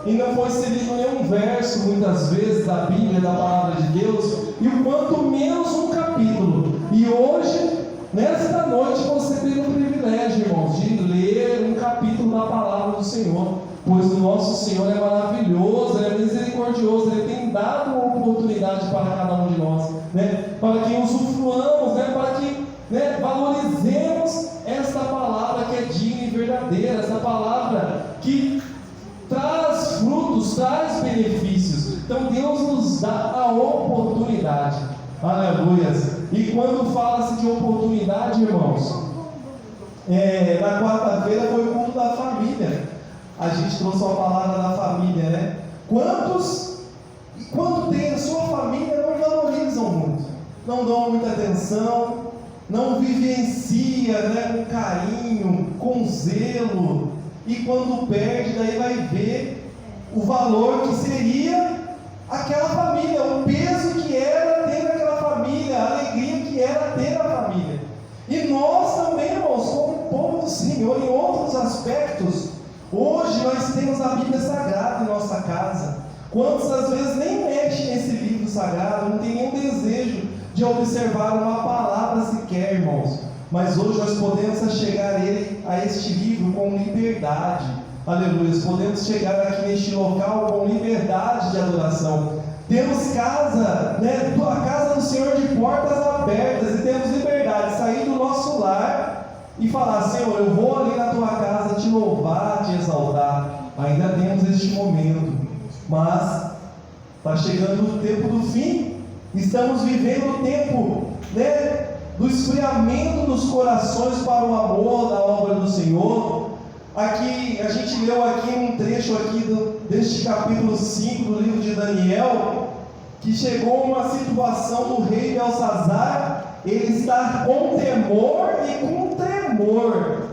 e não foi inserido nenhum verso, muitas vezes, da Bíblia, da Palavra de Deus, e o quanto menos um capítulo. E hoje, nesta noite, você tem o privilégio, irmãos, de ler um capítulo da Palavra do Senhor, pois o nosso Senhor é maravilhoso, Ele é misericordioso, Ele tem dado uma oportunidade para cada um de nós, para que usufruamos, para que valorizemos esta palavra que é digna e verdadeira, esta palavra que traz frutos, traz benefícios. Então Deus nos dá a oportunidade, aleluias. E quando fala-se de oportunidade, irmãos, na quarta-feira foi o culto da família. A gente trouxe uma palavra da família, quanto tem a sua família, não valorizam muito, não dão muita atenção, não vivencia, com carinho, com zelo, e quando perde, daí vai ver o valor que seria aquela família, o peso que era ter aquela família, a alegria que era ter a família. E nós também, irmãos, como povo do Senhor, em outros aspectos, hoje nós temos a Bíblia Sagrada em nossa casa. Quantos às vezes nem mexem nesse livro sagrado, não tem nenhum desejo de observar uma palavra sequer, irmãos. Mas hoje nós podemos chegar a este livro com liberdade, aleluia. Podemos chegar aqui neste local com liberdade de adoração. Temos casa, a casa do Senhor de portas abertas, e temos liberdade de sair do nosso lar e falar: Senhor, eu vou ali na tua casa te louvar, te exaltar. Ainda temos este momento, mas está chegando o tempo do fim. Estamos vivendo o tempo, do esfriamento dos corações para o amor da obra do Senhor. Aqui, a gente leu aqui um trecho aqui deste capítulo 5 do livro de Daniel, que chegou uma situação do rei Belsazar, ele está com temor e com tremor.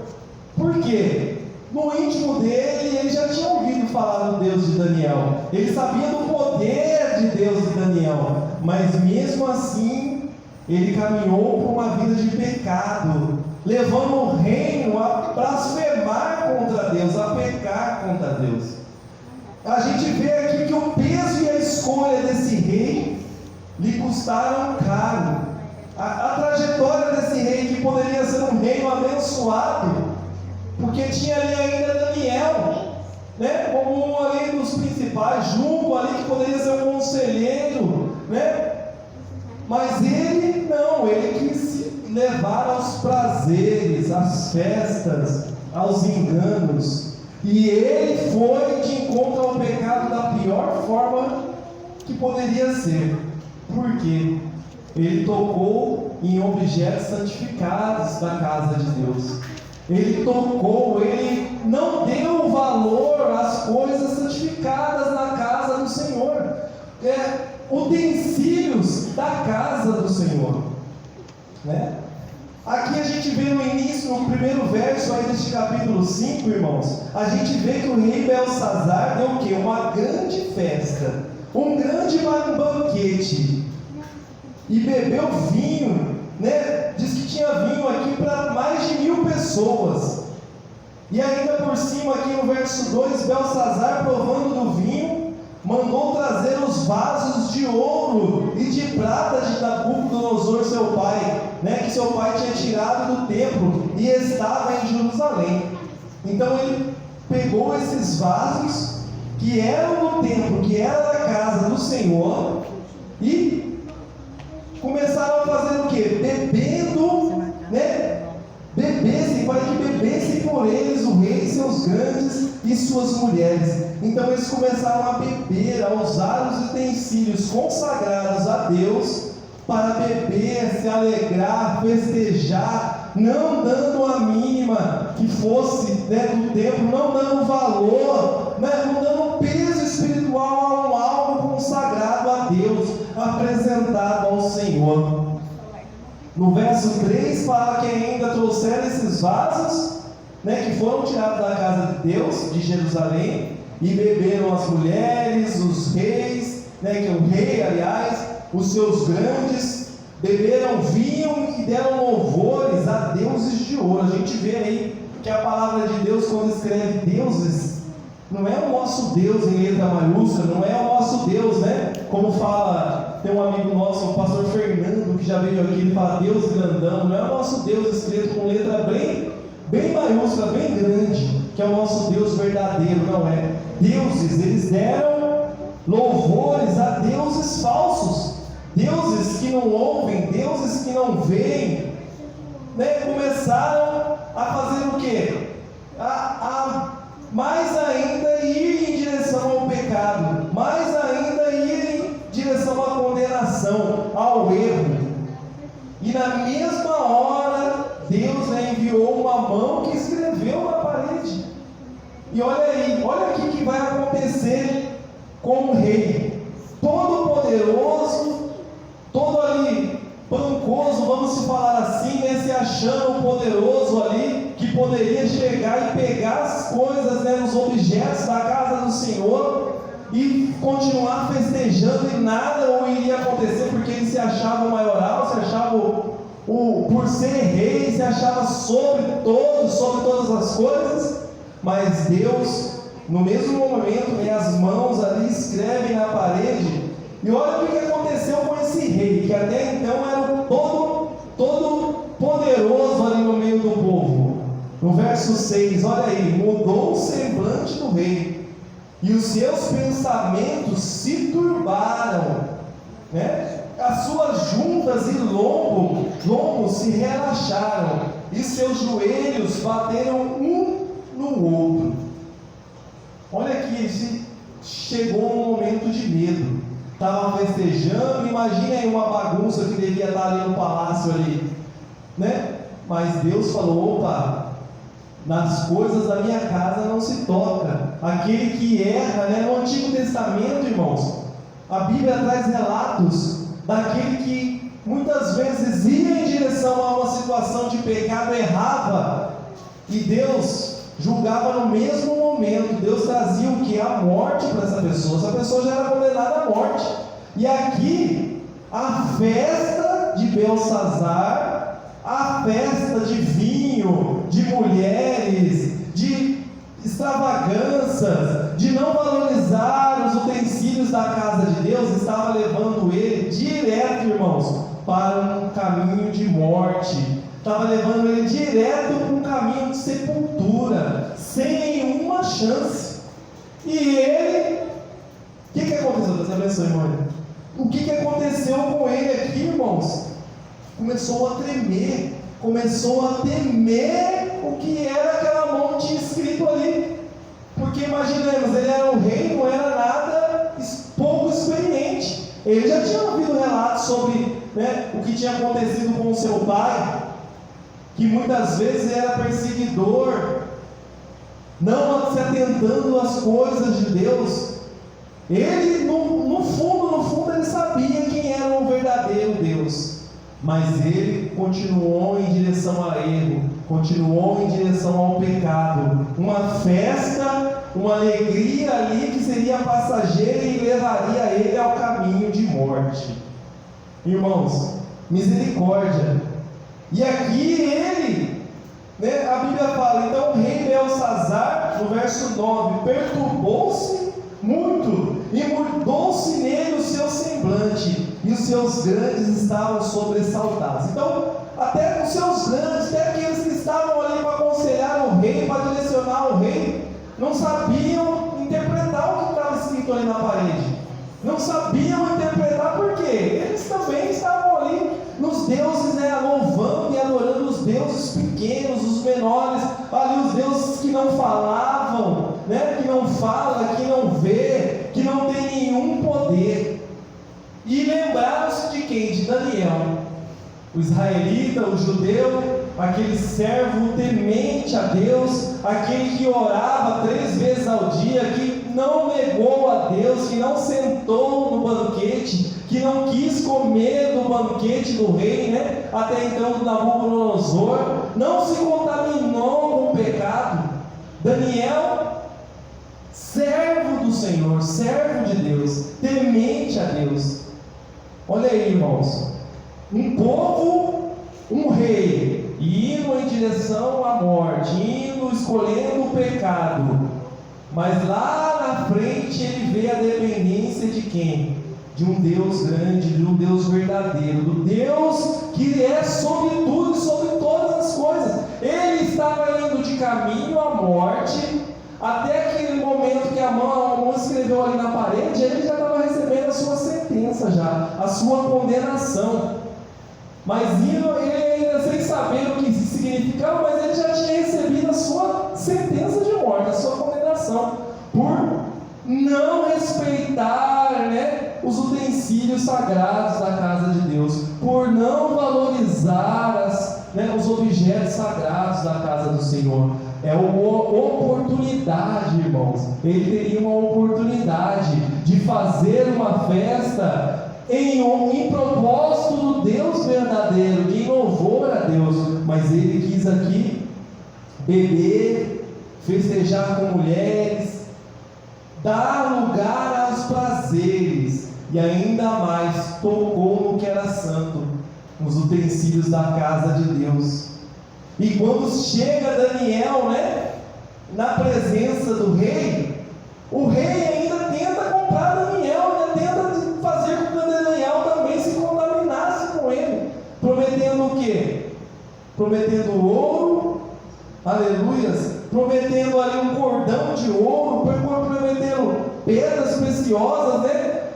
Por quê? No íntimo dele, ele já tinha ouvido falar do Deus de Daniel, ele sabia do poder de Deus de Daniel, mas mesmo assim, ele caminhou por uma vida de pecado, levando o reino a blasfemar contra Deus, a pecar contra Deus. A gente vê aqui que o peso e a escolha desse rei lhe custaram caro. A trajetória desse rei, que poderia ser um reino abençoado, porque tinha ali ainda Daniel, como um ali dos principais, junto ali, que poderia ser um conselheiro, mas ele não, ele quis se levar aos prazeres, às festas, aos enganos, e ele foi de encontro ao pecado da pior forma que poderia ser. Por quê? Ele tocou em objetos santificados da casa de Deus. Ele não deu valor às coisas santificadas na casa do Senhor, utensílios da casa do Senhor, Aqui a gente vê no início, no primeiro verso aí deste capítulo 5, irmãos, a gente vê que o rei Belsazar deu o quê? Uma grande festa, um grande banquete, e bebeu vinho, diz que tinha vinho aqui para mais de 1000 pessoas. E ainda por cima, aqui no verso 2, Belsazar, provando do vinho, mandou trazer os vasos de ouro e de prata de Nabucodonosor, seu pai, que seu pai tinha tirado do templo e estava em Jerusalém. Então ele pegou esses vasos que eram do templo, que eram da casa do Senhor, e começaram a fazer o quê? Bebendo, para que bebessem por eles o rei, seus grandes e suas mulheres. Então eles começaram a beber, a usar os utensílios consagrados a Deus, para beber, se alegrar, festejar, não dando a mínima que fosse do templo, não dando valor, não dando peso espiritual a um algo consagrado a Deus, apresentado ao Senhor. No verso 3 fala que ainda trouxeram esses vasos, que foram tirados da casa de Deus, de Jerusalém, e beberam as mulheres, os reis, que é o rei, aliás, os seus grandes, beberam vinho e deram louvores a deuses de ouro. A gente vê aí que a palavra de Deus, quando escreve deuses, Não é o nosso Deus em letra maiúscula, não é o nosso Deus, né? Como fala, tem um amigo nosso, o pastor Fernando, que já veio aqui, ele fala Deus grandão. Não é o nosso Deus escrito com letra bem maiúscula, bem grande, que é o nosso Deus verdadeiro, não é? Deuses, eles deram louvores a deuses falsos, deuses que não ouvem, deuses que não veem, né? Começaram a fazer o quê? A mais ainda ir em direção ao pecado, mais ainda ir em direção à condenação, ao erro. E na mesma hora, Deus enviou uma mão que escreveu na parede. E olha aí, olha aqui o que vai acontecer com o rei, todo poderoso, todo ali pancoso, vamos se falar assim, né, se achando poderoso ali, que poderia chegar e pegar as coisas, né, os objetos da casa do Senhor e continuar festejando, e nada iria acontecer, porque ele se achava o maioral, se achava por ser rei, se achava sobre todos, sobre todas as coisas. Mas Deus, no mesmo momento, né, as mãos ali escrevem na parede. E olha o que aconteceu com esse rei, que até então era todo poderoso ali no meio do povo. No verso 6, olha aí, mudou o semblante do rei, e os seus pensamentos se turbaram, né? As suas juntas e lombos se relaxaram, e seus joelhos bateram um no outro. Olha aqui, chegou um momento de medo. Estava festejando, imagine aí uma bagunça que devia estar ali no palácio ali, né? Mas Deus falou: opa, nas coisas da minha casa não se toca. Aquele que erra, né? No Antigo Testamento, irmãos, a Bíblia traz relatos daquele que muitas vezes ia em direção a uma situação de pecado, errava, e Deus julgava no mesmo momento. Deus trazia o que? A morte para essa pessoa. Essa pessoa já era condenada à morte. E aqui, a festa de Belsazar, a festa de vinho, de mulheres, de extravagâncias, de não valorizar os utensílios da casa de Deus, estava levando ele direto, irmãos, para um caminho de morte. Estava levando ele direto para um caminho de sepultura, sem nenhuma chance. E ele, o que aconteceu? Deus abençoe, irmão. O que aconteceu com ele aqui, irmãos? Começou a tremer, começou a temer o que era aquela mão que tinha escrito ali. Porque imaginemos, ele era um rei, não era nada pouco experiente. Ele já tinha ouvido relatos sobre, né, o que tinha acontecido com o seu pai, que muitas vezes era perseguidor, não se atentando às coisas de Deus. Ele, no fundo, ele sabia quem era o verdadeiro Deus, mas ele continuou em direção a erro, continuou em direção ao pecado. Uma festa, uma alegria ali que seria passageira e levaria ele ao caminho de morte. Irmãos, misericórdia. E aqui ele, né, a Bíblia fala, então o rei Belsazar, no verso 9, perturbou-se muito, e mudou-se nele o seu semblante, e os seus grandes estavam sobressaltados. Então, até os seus grandes, até aqueles que estavam ali para aconselhar o rei, para direcionar o rei, não sabiam interpretar o que estava escrito ali na parede. Não sabiam interpretar, por quê? Eles também estavam ali nos deuses, né, louvando e adorando os deuses pequenos, os menores, ali os deuses que não falavam, né, que não fala, que não vê, que não tem nenhum poder. E lembraram-se de quem? De Daniel, o israelita, o judeu, aquele servo temente a Deus, aquele que orava 3 vezes ao dia, que não negou a Deus, que não sentou no banquete, que não quis comer do banquete do rei, né? Até então do Nabucodonosor, não se contaminou com o pecado. Daniel, servo do Senhor, servo de Deus, temente a Deus. Olha aí, irmãos, um povo, um rei, indo em direção à morte, indo, escolhendo o pecado, Mas lá na frente ele vê a dependência de quem? De um Deus grande, de um Deus verdadeiro, do Deus que é sobre tudo e sobre todas as coisas. Ele estava indo de caminho à morte, até aquele momento que a mão escreveu ali na parede, ele já estava recebendo a sua sentença, já, a sua condenação. Mas ele ainda sem saber o que isso significava, mas ele já tinha recebido a sua sentença de morte, a sua condenação, por não respeitar, os utensílios sagrados da casa de Deus, por não valorizar os objetos sagrados da casa do Senhor. É uma oportunidade, irmãos. Ele teria uma oportunidade de fazer uma festa em propósito do Deus verdadeiro, de louvor a Deus, mas ele quis aqui beber, festejar com mulheres, dar lugar aos prazeres, e ainda mais tocou no que era santo, nos utensílios da casa de Deus. E quando chega Daniel, na presença do rei, o rei ainda tenta comprar Daniel, tenta fazer com que Daniel também se contaminasse com ele, prometendo o quê? Prometendo ouro, aleluias, prometendo ali um cordão de ouro, prometendo pedras preciosas,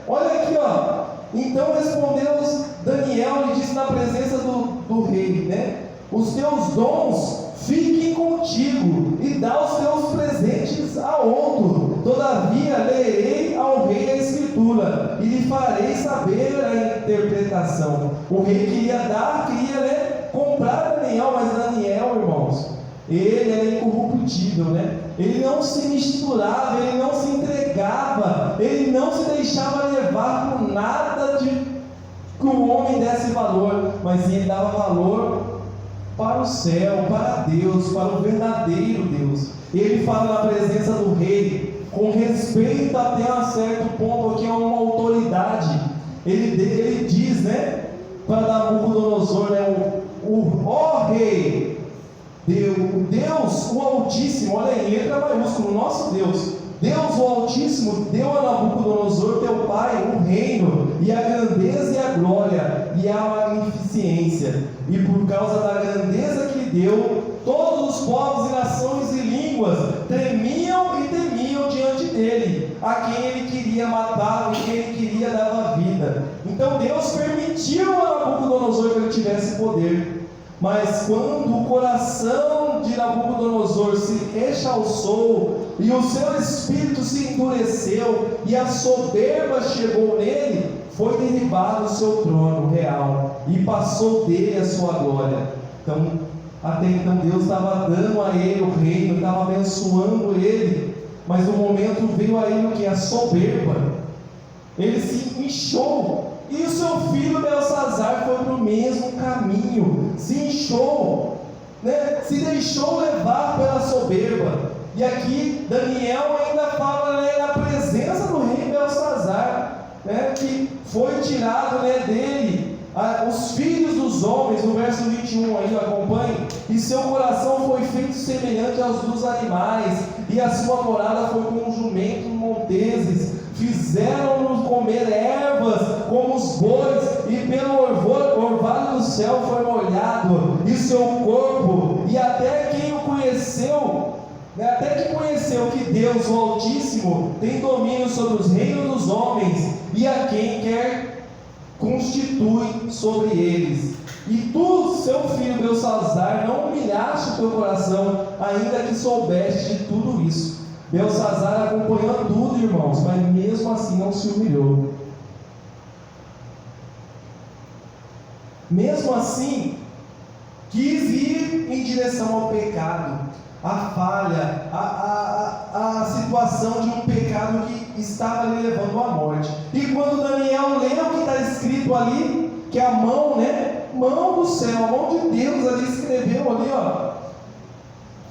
Olha aqui, ó. Então respondeu Daniel, e disse na presença do rei, os teus dons fiquem contigo, e dá os teus presentes a outro. Todavia lerei ao rei a escritura, e lhe farei saber a interpretação. O rei queria comprar Daniel, mas Daniel, irmãos, ele era incorruptível, ele não se misturava, ele não se entregava, ele não se deixava levar por nada de que o homem desse valor, mas ele dava valor para o céu, para Deus, para o verdadeiro Deus. Ele fala na presença do rei, com respeito até um certo ponto, que é uma autoridade. Ele diz, para Nabucodonosor, ó rei, Deus, o Altíssimo, olha aí, letra maiúscula, nosso Deus, Deus o Altíssimo deu a Nabucodonosor, teu pai, o reino, e a grandeza e a glória, e a magnificência, e por causa da grandeza que lhe deu, todos os povos e nações e línguas tremiam e temiam diante dele, a quem ele queria matar, e quem ele queria dar a vida. Então Deus permitiu a Nabucodonosor que ele tivesse poder. Mas quando o coração de Nabucodonosor se rechalçou, e o seu espírito se endureceu, e a soberba chegou nele, foi derribado o seu trono real, e passou dele a sua glória. Então, até então Deus estava dando a ele o reino, estava abençoando ele, mas no momento veio a ele o que? A soberba. Ele se inchou. E o seu filho Belsazar foi para o mesmo caminho, se inchou, se deixou levar pela soberba. E aqui Daniel ainda fala na presença do rei Belsazar, que foi tirado dele os filhos dos homens, no verso 21 aí, acompanhe, e seu coração foi feito semelhante aos dos animais, e a sua morada foi como jumentos monteses, fizeram-no comer ervas como os bois, e pelo orvalho do céu foi molhado, e seu corpo, e até quem o conheceu, até que conheceu que Deus, o Altíssimo, tem domínio sobre os reinos dos homens, e a quem quer constitui sobre eles. E tu, seu filho Belsazar, não humilhaste o teu coração, ainda que soubeste de tudo isso. Belsazar acompanhou tudo, irmãos, mas mesmo assim não se humilhou. Mesmo assim, quis ir em direção ao pecado, a falha, a situação de um pecado que estava lhe levando à morte. E quando Daniel lê o que está escrito ali, que a mão, mão do céu, a mão de Deus ali escreveu ali,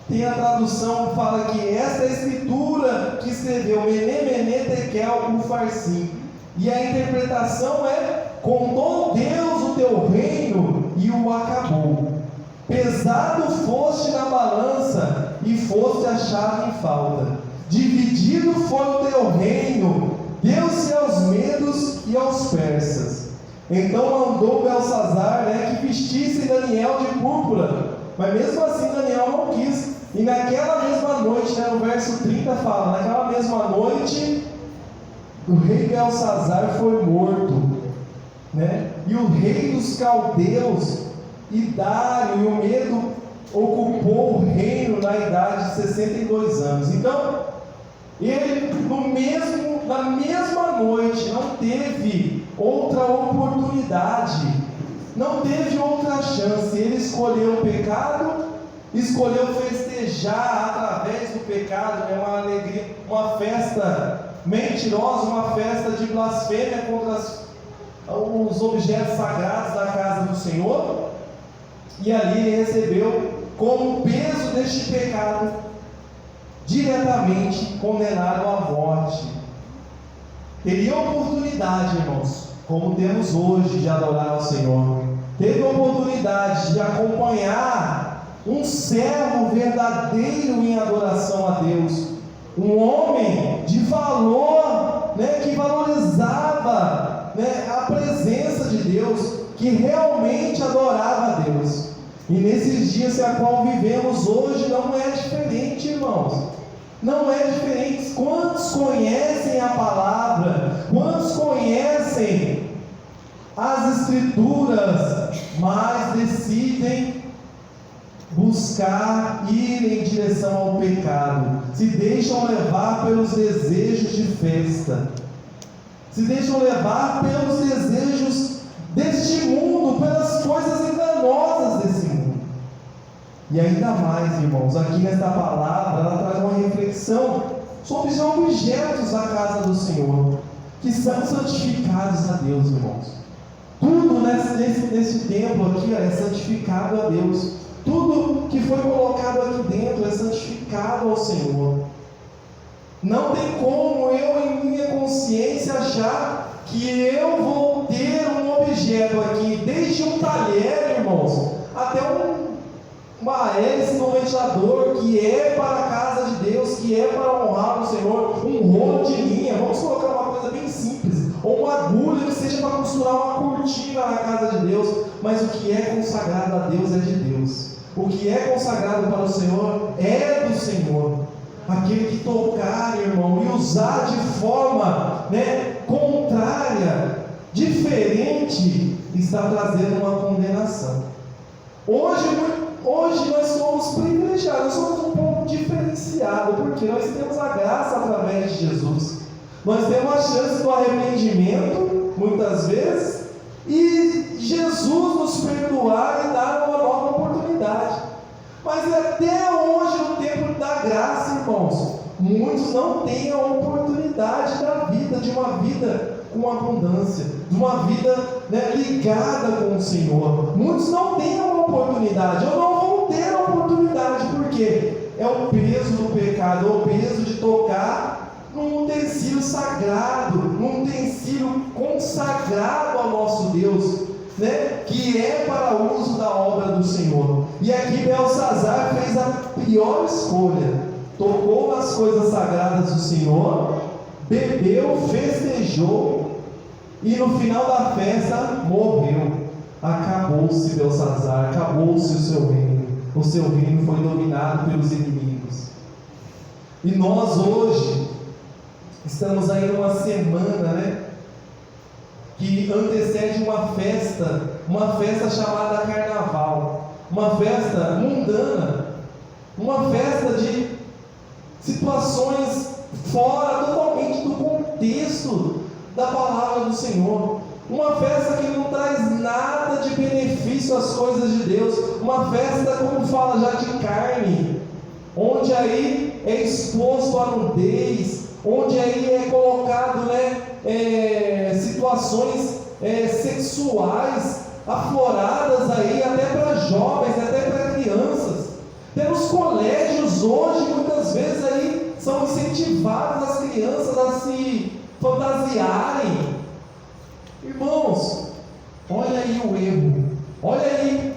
tem a tradução que fala que esta é a escritura que escreveu Mene, Mene, Tekel, Ufarsim. E a interpretação é: contou Deus o teu reino e o acabou. Pesado foste na balança e foste achado em falta. Dividido deu-se aos medos e aos persas. Então mandou Belsazar, que vestissem Daniel de púrpura, mas mesmo assim Daniel não quis. E naquela mesma noite, no verso 30 fala, naquela mesma noite, o rei Belsazar foi morto, e o rei dos caldeus, e Dário, e o medo ocupou o reino na idade de 62 anos. Então, ele na mesma noite não teve outra oportunidade, não teve outra chance. Ele escolheu o pecado, escolheu festejar através do pecado, uma alegria, uma festa mentirosa, uma festa de blasfêmia contra os objetos sagrados da casa do Senhor. E ali ele recebeu como peso deste pecado, diretamente condenado à morte. Teria oportunidade, irmãos, como temos hoje, de adorar ao Senhor. Teve oportunidade de acompanhar um servo verdadeiro em adoração a Deus, um homem de valor, que valorizava a presença de Deus, que realmente adorava a Deus. E nesses dias a qual vivemos hoje não é diferente, irmãos. Não é diferente. Quantos conhecem a palavra? Quantos conhecem as Escrituras, mas decidem buscar ir em direção ao pecado? Se deixam levar pelos desejos de festa, se deixam levar pelos desejos deste mundo, pelas coisas enganosas desse mundo. E ainda mais, irmãos, aqui nesta palavra, ela traz uma reflexão sobre os objetos da casa do Senhor, que são santificados a Deus, irmãos. Tudo nesse templo aqui é santificado a Deus. Tudo que foi colocado aqui dentro é santificado ao Senhor. Não tem como eu, em minha consciência, achar que eu vou ter um objeto aqui, desde um talher, irmãos, até uma hélice no ventilador, que é para a casa de Deus, que é para honrar o Senhor, um rolo de linha, vamos colocar uma coisa bem simples, ou uma agulha que seja para costurar uma cortina na casa de Deus. Mas o que é consagrado a Deus é de Deus. O que é consagrado para o Senhor é do Senhor. Aquele que tocar, irmão, e usar de forma contrária, diferente, está trazendo uma condenação. Hoje nós somos privilegiados, nós somos um povo diferenciado, porque nós temos a graça através de Jesus. Nós temos a chance do arrependimento, muitas vezes, e Jesus nos perdoar e dar uma nova oportunidade. Mas até hoje, no tempo da graça, irmãos, muitos não têm a oportunidade da vida, de uma vida com abundância, de uma vida ligada com o Senhor. Muitos não têm uma oportunidade, ou não vão ter a oportunidade, porque é o peso do pecado, é o peso de tocar num utensílio sagrado, num utensílio consagrado ao nosso Deus, que é para o uso da obra do Senhor. E aqui Belsazar fez a pior escolha, tocou nas coisas sagradas do Senhor, bebeu, festejou, e no final da festa morreu. Acabou-se Belsazar, acabou-se o seu reino. O seu reino foi dominado pelos inimigos. E nós hoje estamos aí numa semana, que antecede uma festa chamada Carnaval, uma festa mundana, uma festa de situações fora totalmente do contexto da palavra do Senhor, uma festa que não traz nada de benefício às coisas de Deus, uma festa, como fala já, de carne, onde aí é exposto a nudez, onde aí é colocado situações sexuais afloradas aí, até para jovens, até para crianças. Pelos colégios hoje, muitas vezes aí são incentivadas as crianças a se fantasiarem. Irmãos, olha aí o erro, olha aí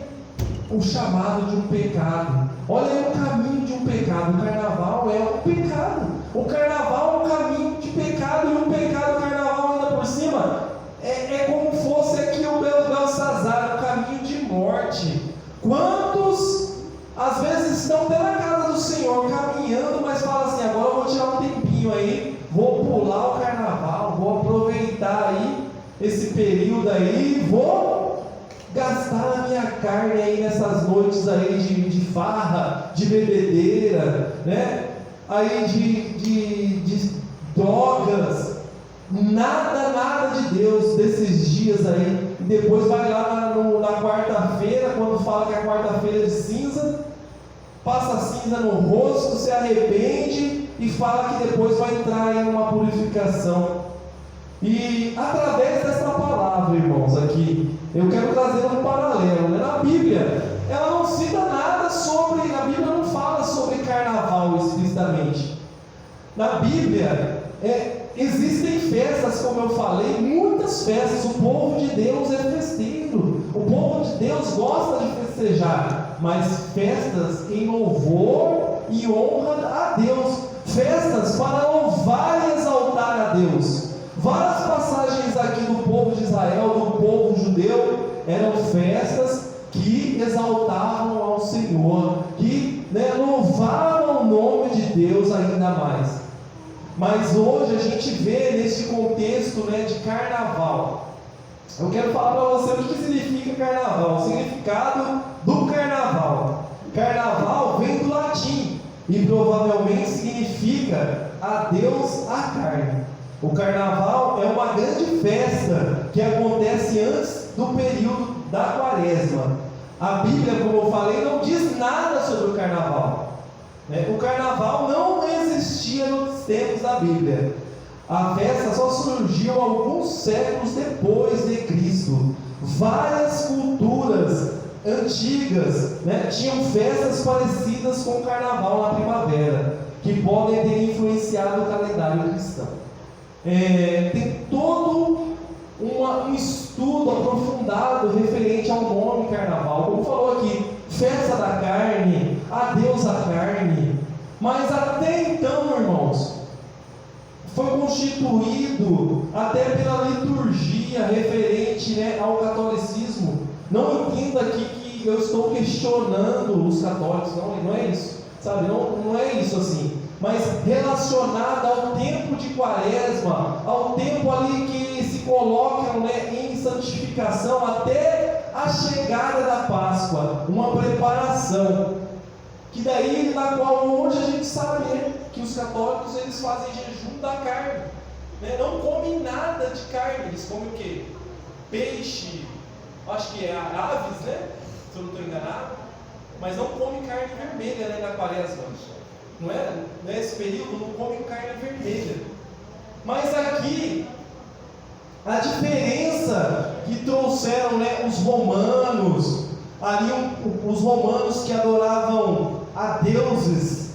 o chamado de um pecado, olha aí o caminho de um pecado. O carnaval é um pecado, o carnaval é um caminho de pecado, e um pecado aí, vou pular o carnaval, vou aproveitar aí esse período aí, vou gastar a minha carne aí nessas noites aí de farra, de bebedeira, né? Aí de drogas, nada de Deus desses dias aí. E depois vai lá na quarta-feira, quando fala que é a quarta-feira de cinza, passa cinza no rosto, se arrepende e fala que depois vai entrar em uma purificação. E através dessa palavra, irmãos, aqui, eu quero trazer um paralelo, né? Na Bíblia, ela não cita nada sobre, a Bíblia não fala sobre carnaval explicitamente. Na Bíblia, existem festas, como eu falei, muitas festas. O povo de Deus é festeiro, o povo de Deus gosta de festejar, mas festas em louvor e honra a Deus, festas para louvar e exaltar a Deus. Várias passagens aqui do povo de Israel, do povo judeu, eram festas que exaltavam ao Senhor, que louvavam o nome de Deus ainda mais. Mas hoje a gente vê nesse contexto de carnaval. Eu quero falar para você o que significa carnaval, o significado do carnaval. Carnaval vem do latim e provavelmente significa adeus à carne. O carnaval é uma grande festa que acontece antes do período da quaresma. A Bíblia, como eu falei, não diz nada sobre o carnaval. O carnaval não existia nos tempos da Bíblia. A festa só surgiu alguns séculos depois de Cristo. Várias culturas antigas tinham festas parecidas com o carnaval na primavera, que podem ter influenciado o calendário cristão. Tem todo um estudo aprofundado referente ao nome carnaval, como falou aqui, festa da carne, adeus à carne. Mas até então, irmãos, foi constituído até pela liturgia referente ao catolicismo. Não entenda aqui que eu estou questionando os católicos, não é isso, sabe? Não é isso assim. Mas relacionada ao tempo de quaresma, ao tempo ali que se colocam em santificação até a chegada da Páscoa, uma preparação, que daí na qual hoje a gente sabe que os católicos eles fazem jejum da carne, não comem nada de carne, eles comem o quê? Peixe, acho que é aves, se eu não estou enganado, mas não comem carne vermelha na quaresma. Não é? Nesse período não comem carne vermelha. Mas aqui, a diferença que trouxeram os romanos, ali os romanos que adoravam a deuses,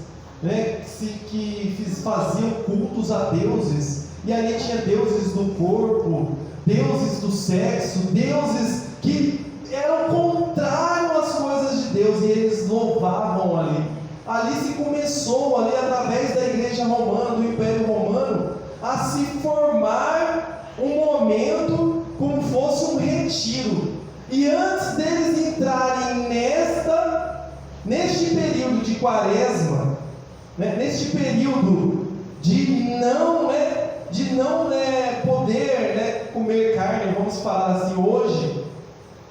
que faziam cultos a deuses, e ali tinha deuses do corpo, deuses do sexo, deuses que eram contrários às coisas de Deus, e eles louvavam ali. Ali se começou, através da igreja romana, do Império Romano, a se formar um momento como fosse um retiro. E antes deles entrarem neste período de quaresma, neste período de não poder comer carne, vamos falar assim hoje,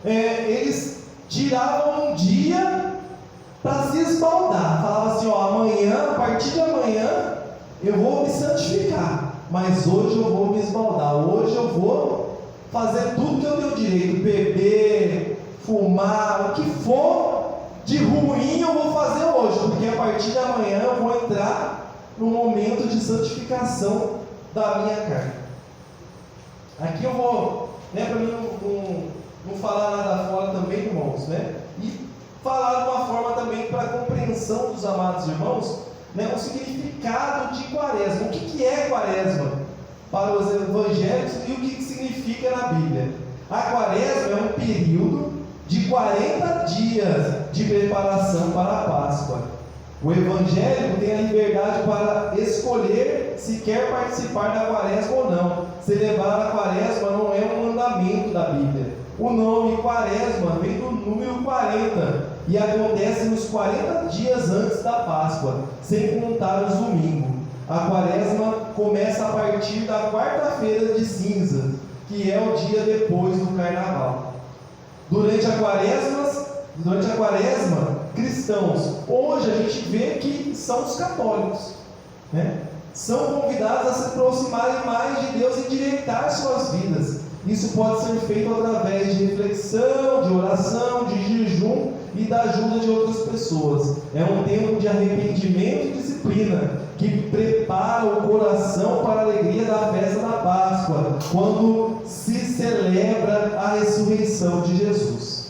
eles tiravam um dia para se esbaldar. Falava assim: amanhã, a partir de amanhã, eu vou me santificar, mas hoje eu vou me esbaldar, hoje eu vou fazer tudo que eu tenho direito, beber, fumar, o que for de ruim eu vou fazer hoje, porque a partir de amanhã eu vou entrar no momento de santificação da minha carne. Aqui eu vou, para mim não falar nada fora também, irmãos, e falar de uma forma também para a compreensão dos amados irmãos, o significado de quaresma. O que é quaresma para os evangélicos e o que significa na Bíblia? A quaresma é um período de 40 dias de preparação para a Páscoa. O evangélico tem a liberdade para escolher se quer participar da quaresma ou não. Celebrar a quaresma não é um mandamento da Bíblia. O nome quaresma vem do número 40 e acontece nos 40 dias antes da Páscoa, sem contar os domingos. A quaresma começa a partir da quarta-feira de cinza, que é o dia depois do carnaval. Durante a quaresma, cristãos, hoje a gente vê que são os católicos, né? São convidados a se aproximarem mais de Deus e endireitar suas vidas. Isso pode ser feito através de reflexão, de oração, de jejum e da ajuda de outras pessoas. É um tempo de arrependimento e disciplina que prepara o coração para a alegria da festa da Páscoa, quando se celebra a ressurreição de Jesus.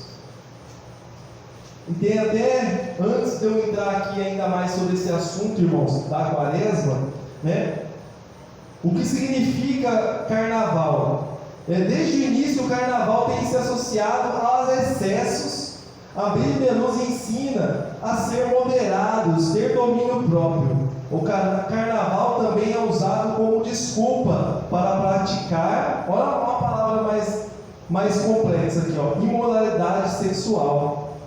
E tem até, antes de eu entrar aqui ainda mais sobre esse assunto, irmãos, da quaresma, né? O que significa carnaval? Desde o início o carnaval tem se associado aos excessos. A Bíblia nos ensina a ser moderados, ter domínio próprio. O carnaval também é usado como desculpa para praticar, olha uma palavra mais complexa aqui, imoralidade sexual.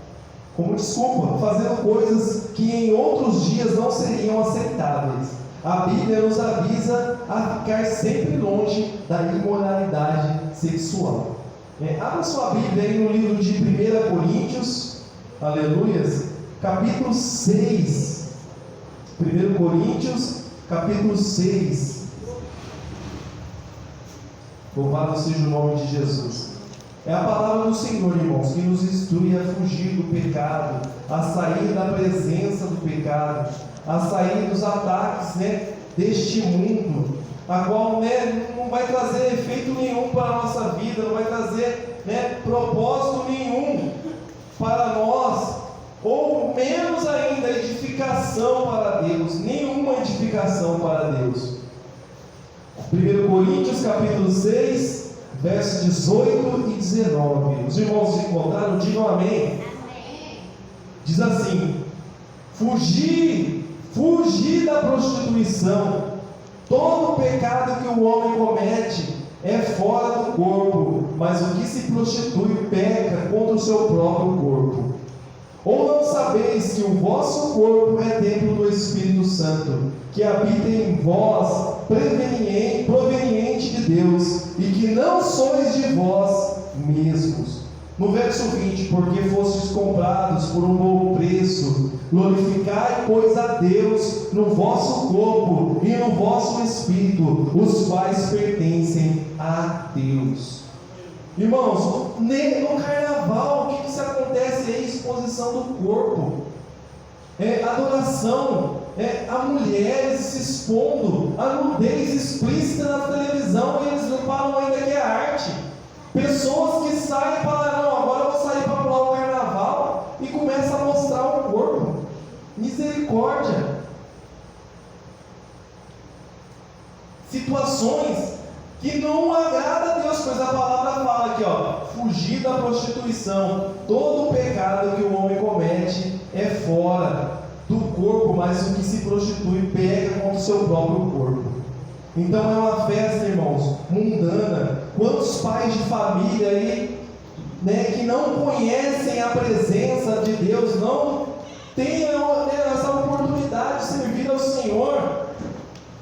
Como desculpa, fazendo coisas que em outros dias não seriam aceitáveis. A Bíblia nos avisa a ficar sempre longe da imoralidade sexual. Abra sua Bíblia aí no livro de 1 Coríntios, aleluias, capítulo 6. 1 Coríntios, capítulo 6. Louvado seja o nome de Jesus. É a palavra do Senhor, irmãos, que nos instrui a fugir do pecado, a sair da presença do pecado, a sair dos ataques, deste mundo, a qual não vai trazer efeito nenhum para a nossa vida, não vai trazer propósito nenhum para nós, ou menos ainda edificação para Deus, nenhuma edificação para Deus. 1 Coríntios capítulo 6, versos 18 e 19. Os irmãos encontraram? Digam amém. Diz assim: fugir da prostituição. Todo pecado que o homem comete é fora do corpo, mas o que se prostitui peca contra o seu próprio corpo. Ou não sabeis que o vosso corpo é templo do Espírito Santo, que habita em vós, proveniente de Deus, e que não sois de vós mesmos? No verso 20: porque fostes comprados por um bom preço, glorificai, pois, a Deus no vosso corpo e no vosso espírito, os quais pertencem a Deus. Irmãos, no carnaval, o que se acontece é a exposição do corpo, adoração, a mulheres se expondo, a nudez explícita na televisão, e eles não falam ainda que é arte. Pessoas que saem e falam: não, agora eu vou sair para pular o carnaval, e começam a mostrar o corpo. Misericórdia. Situações que não agrada a Deus, pois a palavra fala aqui, fugir da prostituição. Todo o pecado que o homem comete é fora do corpo, mas o que se prostitui peca contra o seu próprio corpo. Então é uma festa, irmãos, mundana. Quantos pais de família aí, que não conhecem a presença de Deus, não têm essa oportunidade de servir ao Senhor,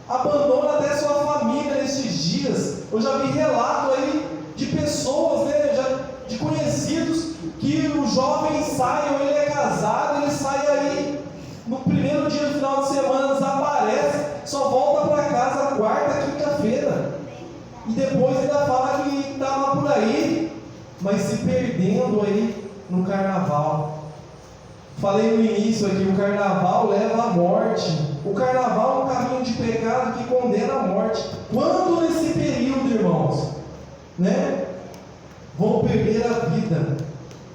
abandona até sua família nesses dias. Eu já vi relato aí de pessoas, de conhecidos, que o jovem sai, ou ele é casado, ele sai aí no primeiro dia do final de semana, desaparece, só volta para casa quarta, quinta-feira, e depois ainda fala que estava por aí, mas se perdendo aí no carnaval. Falei no início aqui, o carnaval leva à morte. O carnaval é um caminho de pecado que condena a morte. Quando nesse período, irmãos, vão perder a vida,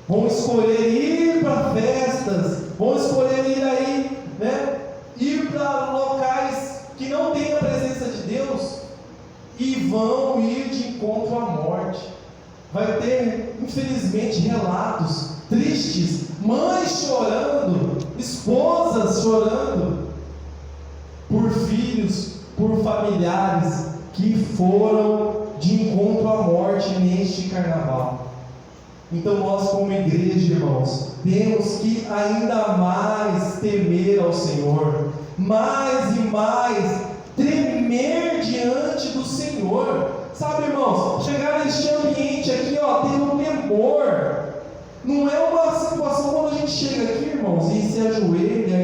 vão escolher ir para festas, vão escolher ir aí, ir para locais que não têm a presença de Deus, e vão ir de encontro à morte. Vai ter, infelizmente, relatos tristes, mães chorando, esposas chorando, por filhos, por familiares que foram de encontro à morte neste carnaval. Então nós, como igreja, irmãos, temos que ainda mais temer ao Senhor, mais e mais tremer Senhor. Sabe, irmãos, chegar neste ambiente aqui, tendo temor. Não é uma situação quando a gente chega aqui, irmãos, e se ajoelha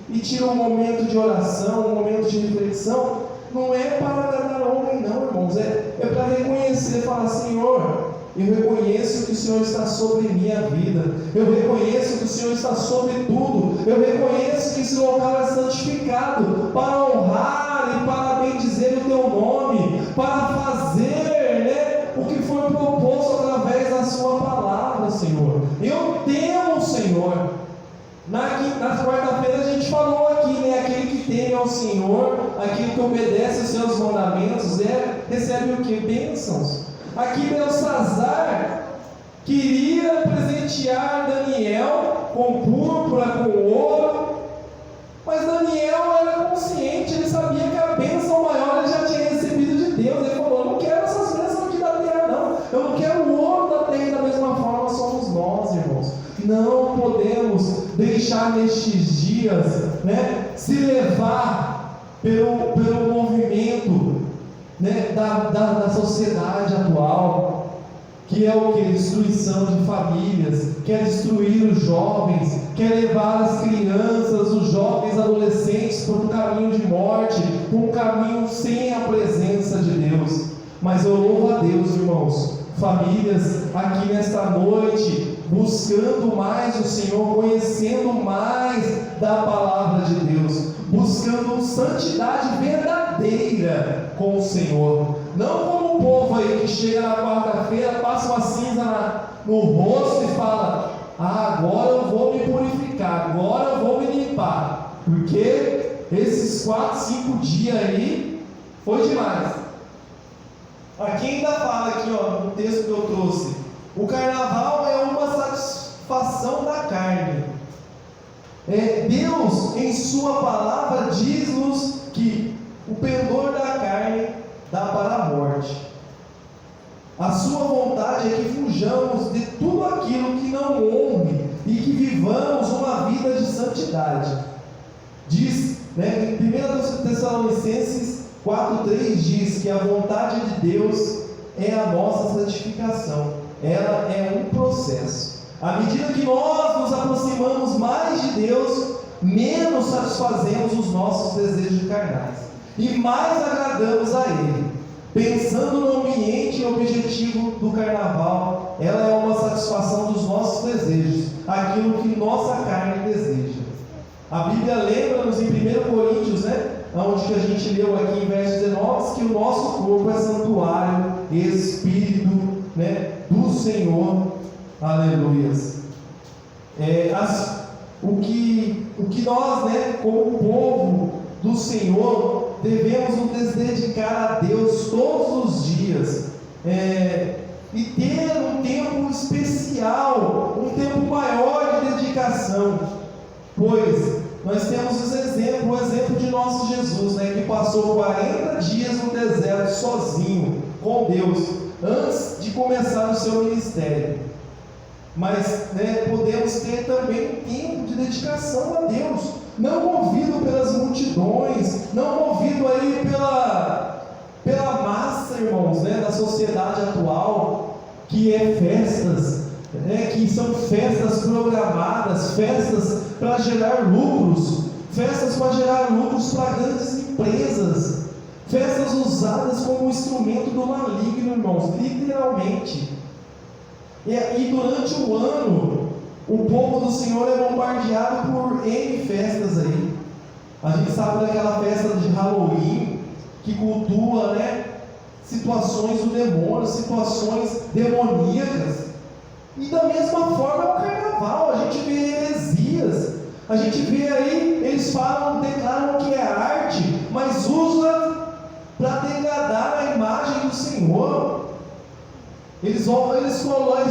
e tira um momento de oração, um momento de reflexão. Não é para agradar homem, não, irmãos. É para reconhecer, falar: Senhor, eu reconheço que o Senhor está sobre minha vida. Eu reconheço que o Senhor está sobre tudo. Eu reconheço que esse local é santificado para honrar e para bendizer o Teu nome, para fazer, o que foi proposto através da Sua palavra, Senhor. Eu temo o Senhor. Na quarta-feira a gente falou aqui, aquele que teme ao Senhor, aquele que obedece aos seus mandamentos, recebe o que? Bênçãos. Aqui Belsazar queria presentear Daniel com púrpura, com ouro, mas Daniel era consciente, ele sabia que a bênção maior ele já tinha recebido de Deus. Ele falou: eu não quero essas bênçãos aqui da terra, não. Eu não quero o ouro da terra. Da mesma forma somos nós, irmãos. Não podemos deixar nestes dias, se levar pelo movimento, da sociedade atual, que é o que? Destruição de famílias, quer destruir os jovens, quer levar as crianças, os jovens, adolescentes por um caminho de morte, por um caminho sem a presença de Deus. Mas eu louvo a Deus, irmãos, famílias aqui nesta noite, buscando mais o Senhor, conhecendo mais da palavra de Deus, buscando santidade verdadeira com o Senhor. Não como o povo aí que chega na quarta-feira, passa uma cinza no rosto e fala: agora eu vou me purificar, agora eu vou me limpar, porque esses 4, 5 dias aí foi demais. Aqui ainda fala aqui, no texto que eu trouxe: o carnaval é uma satisfação da carne. Deus, em sua palavra, diz-nos que o pendor da carne dá para a morte. A sua vontade é que fujamos de tudo aquilo que não honre e que vivamos uma vida de santidade. Diz, em 1 Tessalonicenses 4,3 diz que a vontade de Deus é a nossa santificação. Ela é um processo. À medida que nós nos aproximamos mais de Deus, menos satisfazemos os nossos desejos carnais e mais agradamos a Ele. Pensando no ambiente e objetivo do carnaval, ela é uma satisfação dos nossos desejos, aquilo que nossa carne deseja. A Bíblia lembra-nos em 1 Coríntios, onde que a gente leu aqui em verso 19, que o nosso corpo é santuário e espírito, do Senhor. Aleluias. O que nós, como povo do Senhor, devemos nos dedicar a Deus todos os dias, e ter um tempo especial, um tempo maior de dedicação, pois nós temos o exemplo de nosso Jesus, que passou 40 dias no deserto sozinho com Deus, antes de começar o seu ministério. Mas podemos ter também um tempo de dedicação a Deus, não movido pelas multidões, não movido aí pela massa, irmãos, da sociedade atual, que é festas, que são festas programadas, festas para gerar lucros, para grandes empresas, festas usadas como instrumento do maligno, irmãos, literalmente. E durante o ano, o povo do Senhor é bombardeado por N festas aí. A gente sabe daquela festa de Halloween, que cultua, situações do demônio, situações demoníacas. E da mesma forma é o carnaval, a gente vê heresias, a gente vê aí, eles declaram que é arte, mas usa para degradar a imagem do Senhor. Eles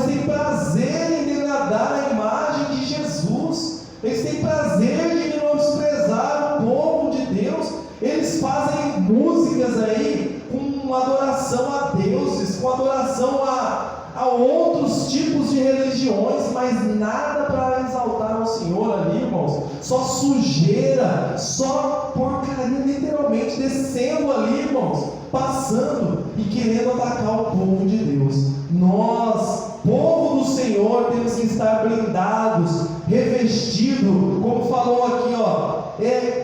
têm prazer em degradar a imagem de Jesus, eles têm prazer de menosprezar o povo de Deus, eles fazem músicas aí com adoração a deuses, com adoração a outros tipos de religiões, mas nada para exaltar o Senhor ali, irmãos, só sujeira, só porcaria, literalmente, descendo ali, irmãos, passando e querendo atacar o povo de Deus. Nós, povo do Senhor, temos que estar blindados, revestidos, como falou aqui,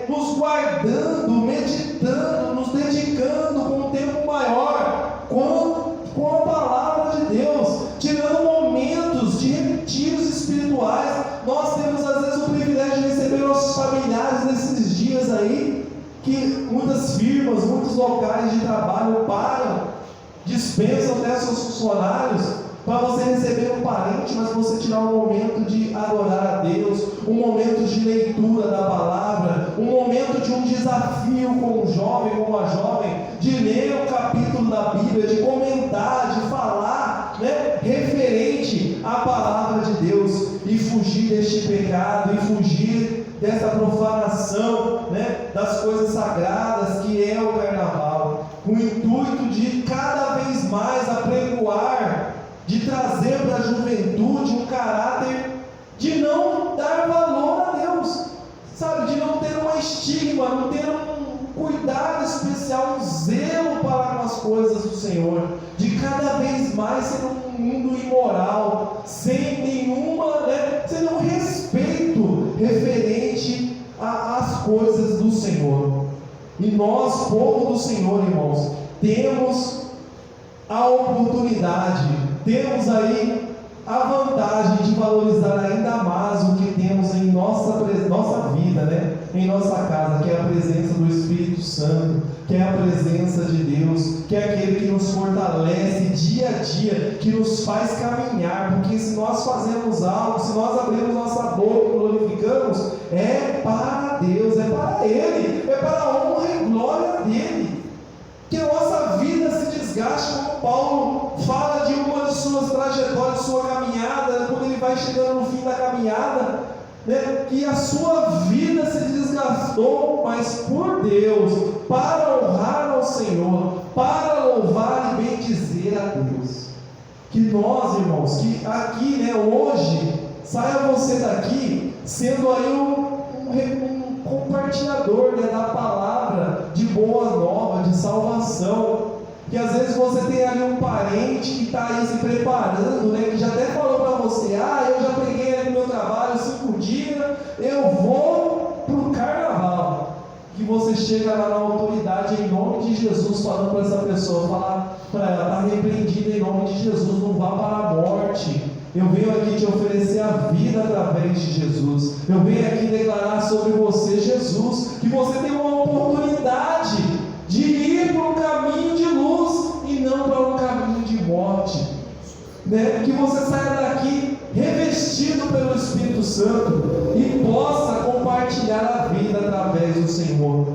nos guardando, meditando, nos dedicando com um tempo maior, com a palavra de Deus, tirando momentos de retiros espirituais. Nós temos às vezes o privilégio de receber nossos familiares nesses dias aí, que muitas firmas, muitos locais de trabalho param, dispensam até seus funcionários para você receber um parente, mas você tirar um momento de adorar a Deus, um momento de leitura da palavra, um momento de um desafio com um jovem, com uma jovem, de ler um capítulo da Bíblia, de comentar, de falar, referente à palavra de Deus, e fugir deste pecado, e fugir dessa profanação, das coisas sagradas que é o carnaval, com o intuito de cada vez mais apregoar, de trazer para a juventude um caráter de não dar valor a Deus, sabe, de não ter um estigma, não ter um cuidado especial, um zelo para com as coisas do Senhor, de cada vez mais ser um mundo imoral, sem sem um respeito referente às coisas do Senhor. E nós, povo do Senhor, irmãos, temos a oportunidade, temos aí a vantagem de valorizar ainda mais o que temos em nossa vida, em nossa casa, que é a presença do Espírito Santo, que é a presença de Deus, que é aquele que nos fortalece dia a dia, que nos faz caminhar, porque se nós fazemos algo, se nós abrimos nossa boca e glorificamos, é para Deus, é para Ele, é para a honra e glória dEle. Que a nossa vida se desgaste, como Paulo fala de uma de suas trajetórias, de sua caminhada, quando ele vai chegando no fim da caminhada, que a sua vida se desgastou, mas por Deus, para honrar ao Senhor, para louvar e bendizer a Deus. Que nós, irmãos, que aqui, hoje, saia você daqui sendo aí um compartilhador da palavra de boa nova, de salvação. Que às vezes você tem ali um parente que está aí se preparando, que já até falou para você: eu já peguei ali no meu trabalho 5 dias, eu vou para o carnaval. Que você chega lá na autoridade, em nome de Jesus, falando para essa pessoa, falar para ela: está repreendida em nome de Jesus, não vá para a morte. Eu venho aqui te oferecer a vida através de Jesus. Eu venho aqui declarar sobre você Jesus, que você tem uma oportunidade de ir para um caminho de luz e não para um caminho de morte, que você saia daqui revestido pelo Espírito Santo e possa compartilhar a vida através do Senhor.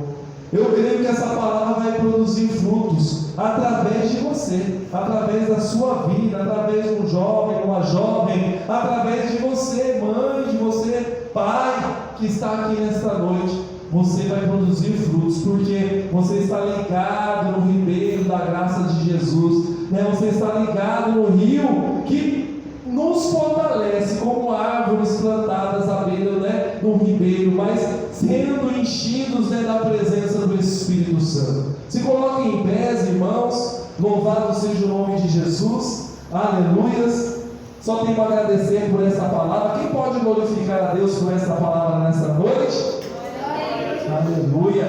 Eu creio que essa palavra vai produzir frutos através de você, através da sua vida, através de um jovem, uma jovem, através de você, mãe, de você, pai, que está aqui nesta noite. Você vai produzir frutos, porque você está ligado no ribeiro da graça de Jesus, você está ligado no rio que nos fortalece como árvores plantadas à beira do ribeiro, mas sendo enchidos da presença do Espírito Santo. Se coloquem em pé, irmãos, louvado seja o nome de Jesus, aleluias. Só tenho a agradecer por essa palavra. Quem pode glorificar a Deus por essa palavra nessa noite? Aleluia.